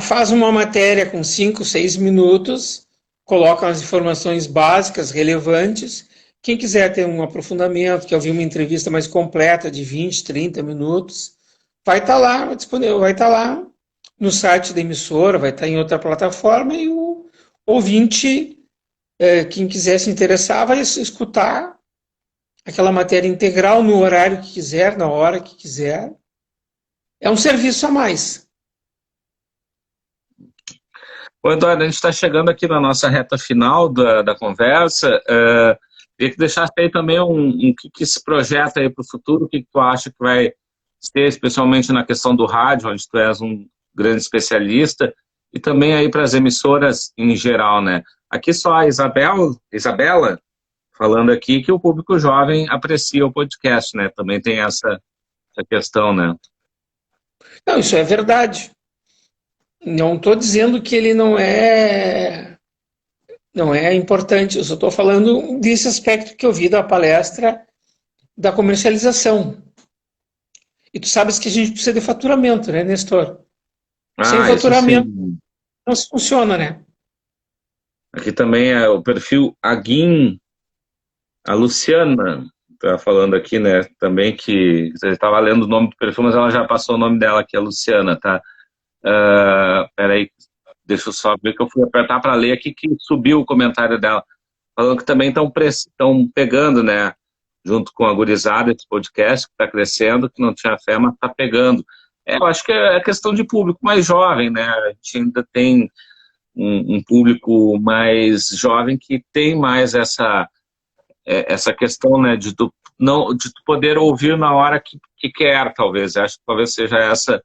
Faz uma matéria com 5, 6 minutos, coloca as informações básicas, relevantes. Quem quiser ter um aprofundamento, quer ouvir uma entrevista mais completa de 20, 30 minutos, vai estar lá disponível, vai estar lá no site da emissora, vai estar em outra plataforma e o ouvinte, quem quiser se interessar, vai escutar aquela matéria integral no horário que quiser, na hora que quiser. É um serviço a mais. Ô, Eduardo, a gente está chegando aqui na nossa reta final da conversa. Queria que deixasse aí também um que se projeta aí para o futuro, o que tu acha que vai ser, especialmente na questão do rádio, onde tu és um grande especialista, e também aí para as emissoras em geral, né? Aqui só a Isabela falando aqui que o público jovem aprecia o podcast, né? Também tem essa questão, né? Não, isso é verdade. Não estou dizendo que ele não é importante, eu só estou falando desse aspecto que eu vi da palestra da comercialização. E tu sabes que a gente precisa de faturamento, né, Nestor? Sem Isso faturamento sim. não se funciona, né? Aqui também é o perfil Aguin, a Luciana tá falando aqui, né? Também que você estava lendo o nome do perfil, mas ela já passou o nome dela aqui, a Luciana, tá? Peraí, deixa eu só ver que eu fui apertar para ler aqui que subiu o comentário dela, falando que também estão pegando, né? Junto com a gurizada, esse podcast que está crescendo, que não tinha fé, mas está pegando. Eu acho que é questão de público mais jovem, né? A gente ainda tem um público mais jovem que tem mais essa questão, né, de tu poder ouvir na hora que quer, talvez. Acho que talvez seja essa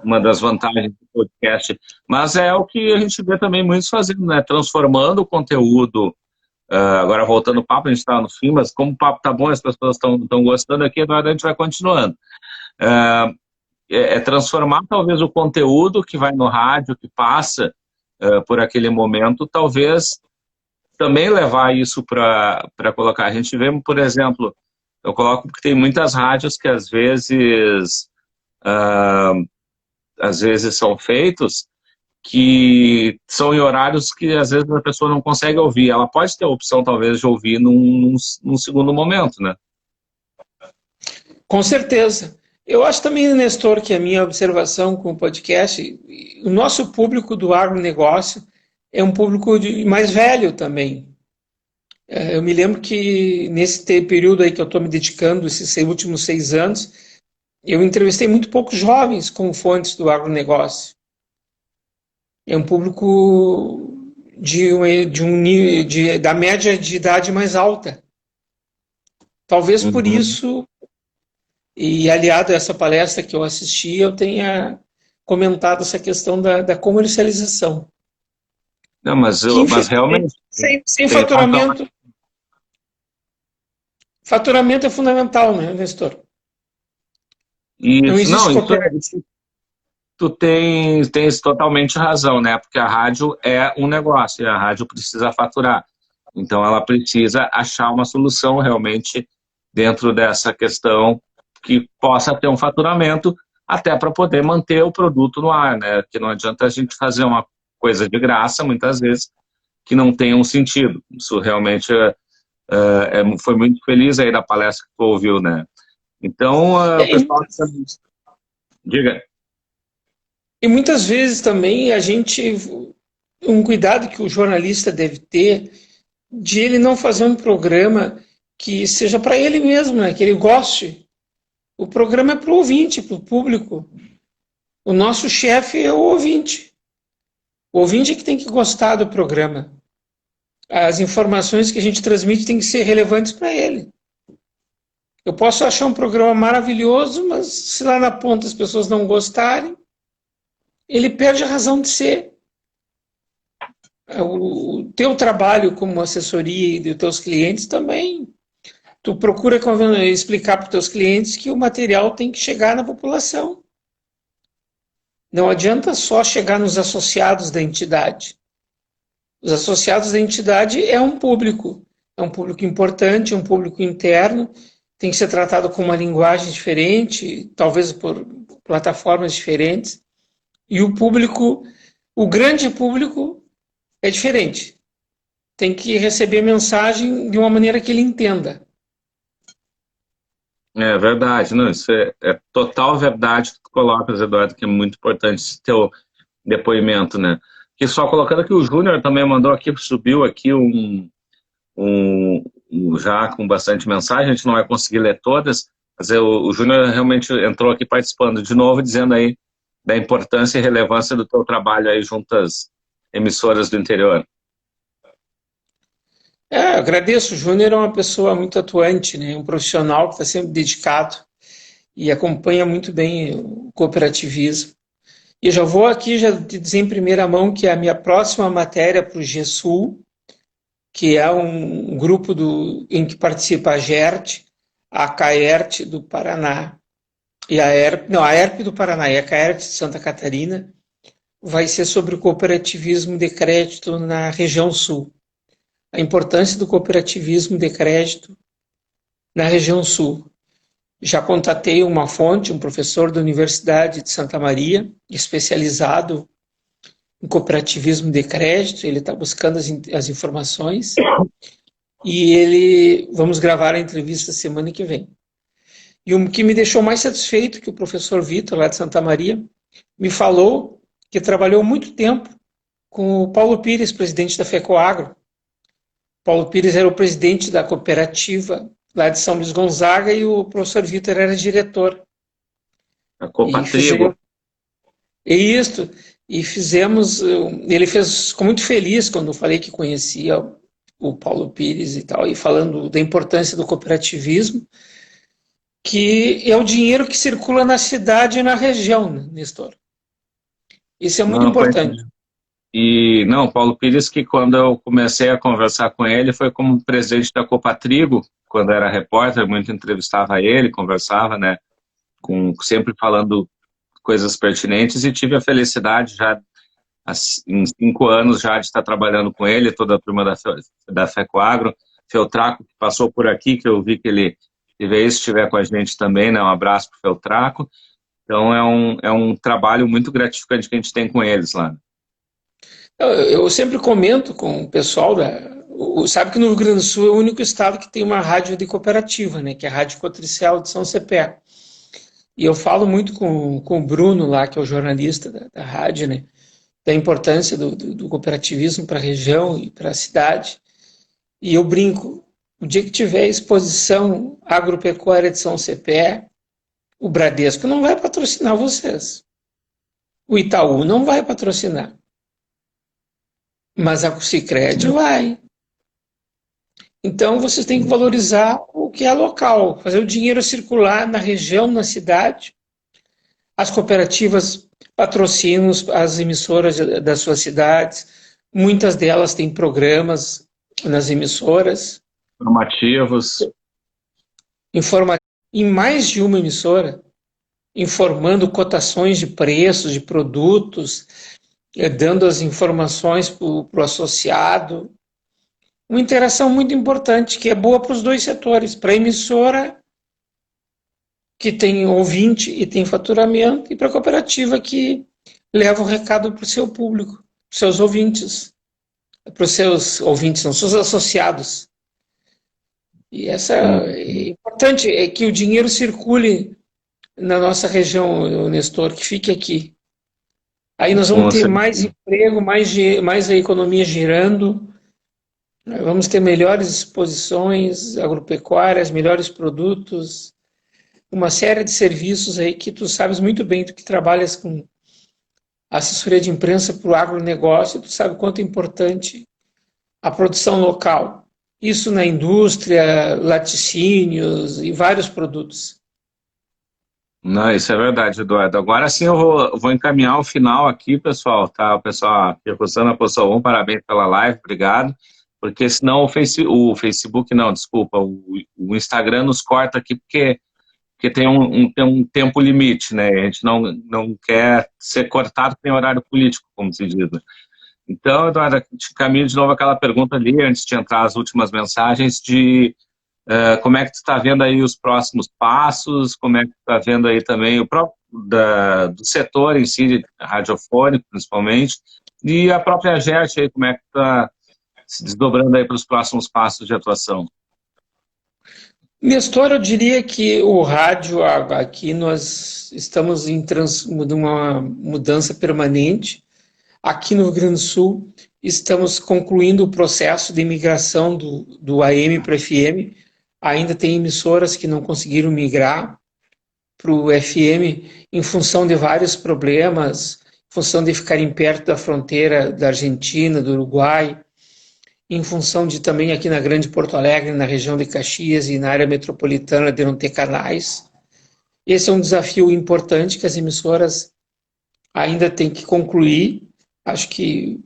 uma das vantagens do podcast. Mas é o que a gente vê também muitos fazendo, né? Transformando o conteúdo. Agora, voltando ao papo, a gente está no fim, mas como o papo tá bom, as pessoas estão gostando aqui, agora a gente vai continuando. Transformar, talvez, o conteúdo que vai no rádio, que passa por aquele momento, talvez também levar isso para colocar. A gente vê, por exemplo, eu coloco porque tem muitas rádios que às vezes são feitos que são em horários que às vezes a pessoa não consegue ouvir. Ela pode ter a opção, talvez, de ouvir num segundo momento, né? Com certeza. Eu acho também, Nestor, que a minha observação com o podcast, o nosso público do agronegócio é um público mais velho também. Eu me lembro que nesse período aí que eu estou me dedicando, esses últimos 6 anos, eu entrevistei muito poucos jovens como fontes do agronegócio. É um público da média de idade mais alta. Talvez por isso, e aliado a essa palestra que eu assisti, eu tenha comentado essa questão da comercialização. Não, mas realmente... Sem faturamento... Faturamento é fundamental, né, Nestor? Tu tens totalmente razão, né? Porque a rádio é um negócio e a rádio precisa faturar. Então, ela precisa achar uma solução realmente dentro dessa questão que possa ter um faturamento até para poder manter o produto no ar, né? Que não adianta a gente fazer uma coisa de graça, muitas vezes, que não tenha um sentido. Isso realmente foi muito feliz aí da palestra que tu ouviu, né? Então, o pessoal... Diga. E muitas vezes também um cuidado que o jornalista deve ter de ele não fazer um programa que seja para ele mesmo, né? Que ele goste. O programa é para o ouvinte, para o público. O nosso chefe é o ouvinte. O ouvinte é que tem que gostar do programa. As informações que a gente transmite têm que ser relevantes para ele. Eu posso achar um programa maravilhoso, mas se lá na ponta as pessoas não gostarem, ele perde a razão de ser. O teu trabalho como assessoria e dos teus clientes também. Tu procura explicar para os teus clientes que o material tem que chegar na população. Não adianta só chegar nos associados da entidade. Os associados da entidade é um público importante, um público interno, tem que ser tratado com uma linguagem diferente, talvez por plataformas diferentes. E o grande público é diferente. Tem que receber mensagem de uma maneira que ele entenda. É verdade, não, isso é total verdade que tu colocas, Eduardo, que é muito importante esse teu depoimento, né? Que só colocando aqui, o Júnior também mandou aqui, subiu aqui já com bastante mensagem, a gente não vai conseguir ler todas, mas o Júnior realmente entrou aqui participando de novo, dizendo aí da importância e relevância do teu trabalho aí junto às emissoras do interior. Agradeço. O Júnior é uma pessoa muito atuante, né? Um profissional que está sempre dedicado e acompanha muito bem o cooperativismo. E eu já vou aqui te dizer em primeira mão que a minha próxima matéria para o GESUL, que é um grupo em que participa a GERT, a CAERT do Paraná e a ERP do Paraná e a CAERT de Santa Catarina. Vai ser sobre o cooperativismo de crédito na região sul. A importância do cooperativismo de crédito na região sul. Já contatei uma fonte, um professor da Universidade de Santa Maria, especializado em cooperativismo de crédito. Ele está buscando as informações e vamos gravar a entrevista semana que vem. E o que me deixou mais satisfeito que o professor Vitor, lá de Santa Maria, me falou que trabalhou muito tempo com o Paulo Pires, presidente da FECOAGRO. Paulo Pires era o presidente da cooperativa lá de São Luís Gonzaga e o professor Vitor era diretor. A Copatrigo. Isso. E fizemos... Ele ficou muito feliz quando eu falei que conhecia o Paulo Pires e tal, e falando da importância do cooperativismo, que é o dinheiro que circula na cidade e na região, né, Nestor? Isso é muito importante. E não, Paulo Pires, que quando eu comecei a conversar com ele, foi como presidente da Copatrigo, quando era repórter, muito entrevistava ele, conversava, né, sempre falando coisas pertinentes, e tive a felicidade já, em 5 anos já, de estar trabalhando com ele, toda a turma da FECOAGRO, Feltraco, que passou por aqui, que eu vi que ele veio estiver com a gente também, né, um abraço para o Feltraco. Então é um trabalho muito gratificante que a gente tem com eles lá. Eu sempre comento com o pessoal, sabe que no Rio Grande do Sul é o único estado que tem uma rádio de cooperativa, né, que é a Rádio Cotricel de São Cepé. E eu falo muito com o Bruno lá, que é o jornalista da rádio, né, da importância do cooperativismo para a região e para a cidade. E eu brinco, o dia que tiver exposição agropecuária de São Cepé, o Bradesco não vai patrocinar vocês. O Itaú não vai patrocinar. Mas a Sicredi vai. Então, vocês têm que valorizar o que é local, fazer o dinheiro circular na região, na cidade. As cooperativas patrocinam as emissoras das suas cidades. Muitas delas têm programas nas emissoras. Informativos. Em mais de uma emissora, informando cotações de preços, de produtos, dando as informações para o associado. Uma interação muito importante, que é boa para os dois setores, para a emissora, que tem ouvinte e tem faturamento, e para a cooperativa, que leva o recado para o seu público, para os seus ouvintes. Para os seus ouvintes, não, seus associados. E essa é importante, é que o dinheiro circule na nossa região, Nestor, que fique aqui. Aí nós vamos ter mais emprego, mais a economia girando, vamos ter melhores exposições agropecuárias, melhores produtos, uma série de serviços aí que tu sabes muito bem, tu que trabalhas com assessoria de imprensa para o agronegócio, tu sabe quanto é importante a produção local. Isso na indústria, laticínios e vários produtos. Não, isso é verdade, Eduardo. Agora sim eu vou encaminhar o final aqui, pessoal, tá? O pessoal aqui, Rosana Poçalon, parabéns pela live, obrigado. Porque senão o Facebook, não, desculpa, o Instagram nos corta aqui porque tem um tempo limite, né? A gente não quer ser cortado em horário político, como se diz. Então, Eduardo, te caminho de novo aquela pergunta ali, antes de entrar as últimas mensagens, de como é que tu está vendo aí os próximos passos, como é que tu está vendo aí também o próprio do setor em si, radiofônico principalmente, e a própria GERT aí, como é que está se desdobrando aí para os próximos passos de atuação? Nestor, eu diria que o rádio, aqui nós estamos em uma mudança permanente. Aqui no Rio Grande do Sul, estamos concluindo o processo de migração do AM para o FM. Ainda tem emissoras que não conseguiram migrar para o FM em função de vários problemas, em função de ficarem perto da fronteira da Argentina, do Uruguai, em função de também aqui na Grande Porto Alegre, na região de Caxias e na área metropolitana de não ter canais. Esse é um desafio importante que as emissoras ainda têm que concluir. Acho que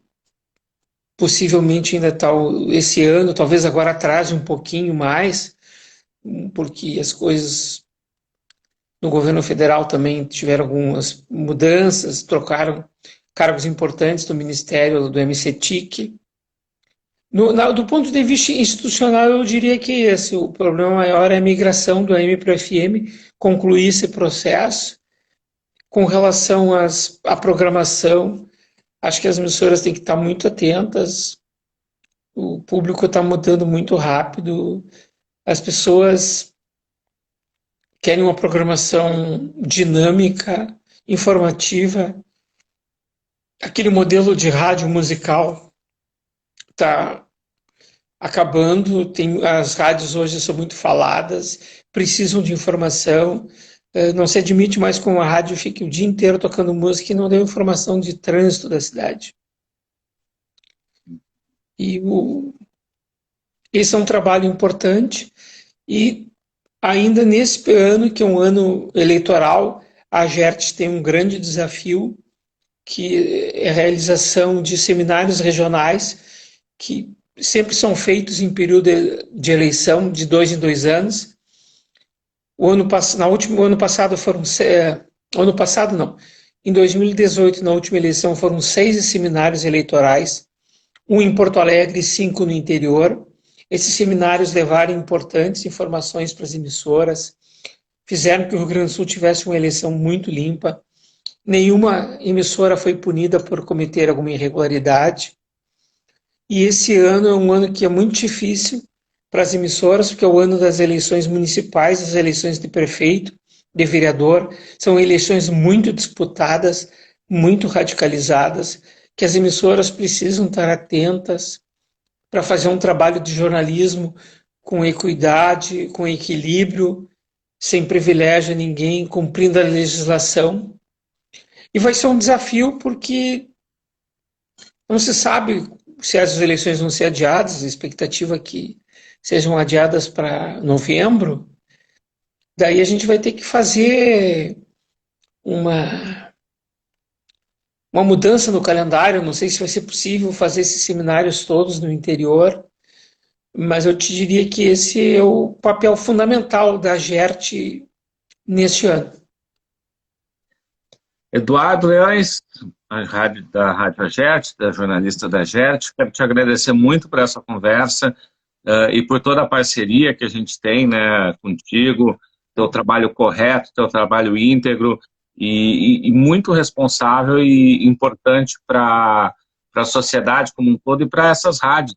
possivelmente ainda está esse ano, talvez agora atrase um pouquinho mais, porque as coisas no governo federal também tiveram algumas mudanças, trocaram cargos importantes do Ministério, do MCTIC. Do ponto de vista institucional, eu diria que esse, o problema maior é a migração do AM para o FM, concluir esse processo. Com relação à programação, acho que as emissoras têm que estar muito atentas, o público está mudando muito rápido, as pessoas querem uma programação dinâmica, informativa. Aquele modelo de rádio musical está acabando, as rádios hoje são muito faladas, precisam de informação, não se admite mais que uma rádio fique o dia inteiro tocando música e não dê informação de trânsito da cidade. E esse é um trabalho importante, e ainda nesse ano, que é um ano eleitoral, a GERT tem um grande desafio, que é a realização de seminários regionais, que sempre são feitos em período de eleição, de 2 em 2 anos. Em 2018, na última eleição, foram 6 seminários eleitorais, um em Porto Alegre e 5 no interior. Esses seminários levaram importantes informações para as emissoras, fizeram que o Rio Grande do Sul tivesse uma eleição muito limpa. Nenhuma emissora foi punida por cometer alguma irregularidade. E esse ano é um ano que é muito difícil para as emissoras, porque é o ano das eleições municipais, as eleições de prefeito, de vereador. São eleições muito disputadas, muito radicalizadas, que as emissoras precisam estar atentas para fazer um trabalho de jornalismo com equidade, com equilíbrio, sem privilégio a ninguém, cumprindo a legislação. E vai ser um desafio porque não se sabe se as eleições vão ser adiadas, a expectativa é que sejam adiadas para novembro. Daí a gente vai ter que fazer uma mudança no calendário. Não sei se vai ser possível fazer esses seminários todos no interior, mas eu te diria que esse é o papel fundamental da GERT neste ano. Eduardo Leões, da Rádio GERT, da jornalista da GERT, quero te agradecer muito por essa conversa e por toda a parceria que a gente tem, né, contigo, teu trabalho correto, teu trabalho íntegro e muito responsável e importante para a sociedade como um todo e para essas rádios,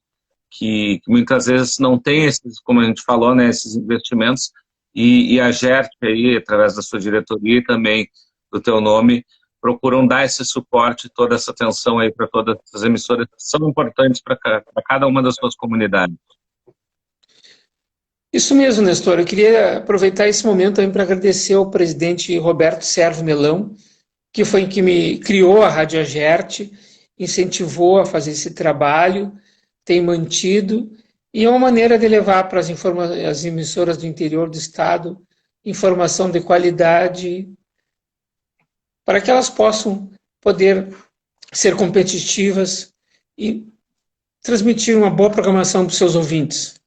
que muitas vezes não tem esses, como a gente falou, né, esses investimentos, e a GERT aí, através da sua diretoria e também do teu nome, procuram dar esse suporte, toda essa atenção aí para todas as emissoras que são importantes para cada uma das suas comunidades. Isso mesmo, Nestor. Eu queria aproveitar esse momento também para agradecer ao presidente Roberto Servo Melão, que foi quem me criou a Rádio GERT, incentivou a fazer esse trabalho, tem mantido, e é uma maneira de levar para as emissoras do interior do estado informação de qualidade, para que elas possam poder ser competitivas e transmitir uma boa programação para os seus ouvintes.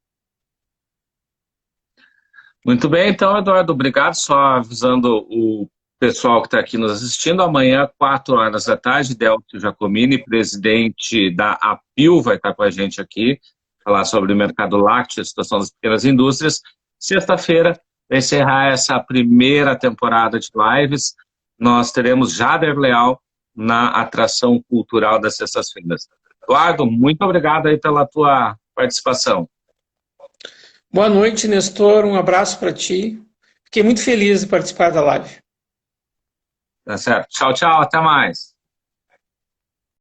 Muito bem, então, Eduardo, obrigado. Só avisando o pessoal que está aqui nos assistindo, amanhã, 4 da tarde, Delcio Giacomini, presidente da APIL, vai estar com a gente aqui, falar sobre o mercado lácteo, a situação das pequenas indústrias. Sexta-feira, para encerrar essa primeira temporada de lives, nós teremos Jader Leal na atração cultural das sextas-feiras. Eduardo, muito obrigado aí pela tua participação. Boa noite, Nestor. Um abraço para ti. Fiquei muito feliz de participar da live. Tá certo. Tchau, tchau. Até mais.